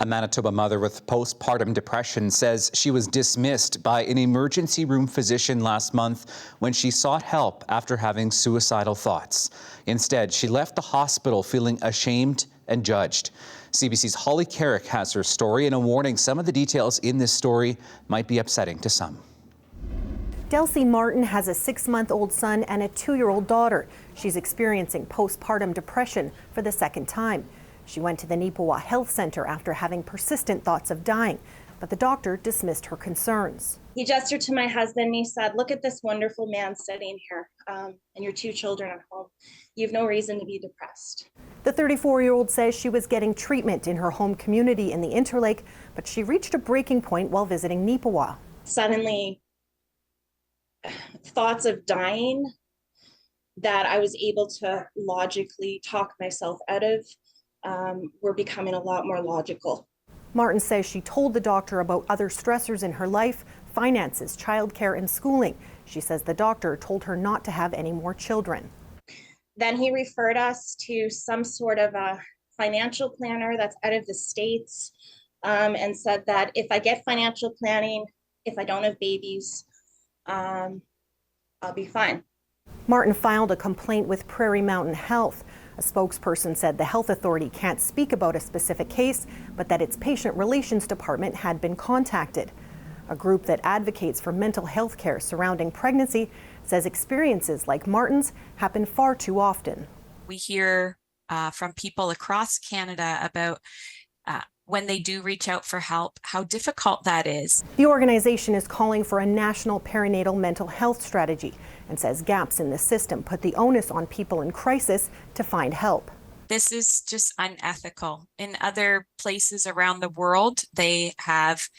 A Manitoba mother with postpartum depression says she was dismissed by an emergency room physician last month when she sought help after having suicidal thoughts. Instead, she left the hospital feeling ashamed and judged. CBC's Holly Carrick has her story and a warning: some of the details in this story might be upsetting to some. Delsie Martin has a 6-month-old son and a 2-year-old daughter. She's experiencing postpartum depression for the second time. She went to the Neepawa Health Centre after having persistent thoughts of dying, but the doctor dismissed her concerns. He gestured to my husband and he said, "Look at this wonderful man sitting here and your 2 children at home. You have no reason to be depressed." The 34-year-old says she was getting treatment in her home community in the Interlake, but she reached a breaking point while visiting Neepawa. Suddenly, thoughts of dying that I was able to logically talk myself out of were becoming a lot more logical. Martin says she told the doctor about other stressors in her life: finances, childcare, and schooling. She says the doctor told her not to have any more children. Then he referred us to some sort of a financial planner that's out of the States, and said that if I get financial planning, if I don't have babies, I'll be fine. Martin filed a complaint with Prairie Mountain Health. A spokesperson said the health authority can't speak about a specific case, but that its patient relations department had been contacted. A group that advocates for mental health care surrounding pregnancy says experiences like Martin's happen far too often. We hear from people across Canada about when they do reach out for help, how difficult that is. The organization is calling for a national perinatal mental health strategy and says gaps in the system put the onus on people in crisis to find help. This is just unethical. In other places around the world, they have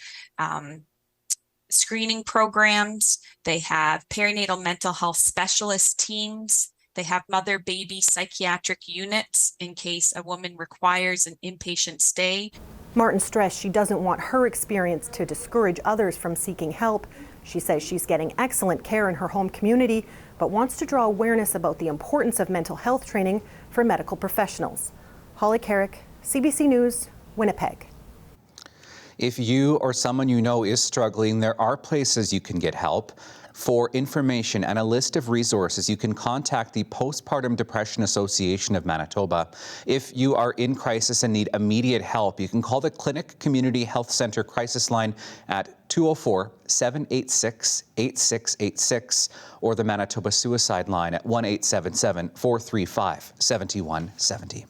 screening programs, they have perinatal mental health specialist teams, they have mother-baby psychiatric units in case a woman requires an inpatient stay. Martin stressed she doesn't want her experience to discourage others from seeking help. She says she's getting excellent care in her home community, but wants to draw awareness about the importance of mental health training for medical professionals. Holly Carrick, CBC News, Winnipeg. If you or someone you know is struggling, there are places you can get help. For information and a list of resources, you can contact the Postpartum Depression Association of Manitoba. If you are in crisis and need immediate help, you can call the Clinic Community Health Centre crisis line at 204-786-8686 or the Manitoba Suicide Line at 1-877-435-7170.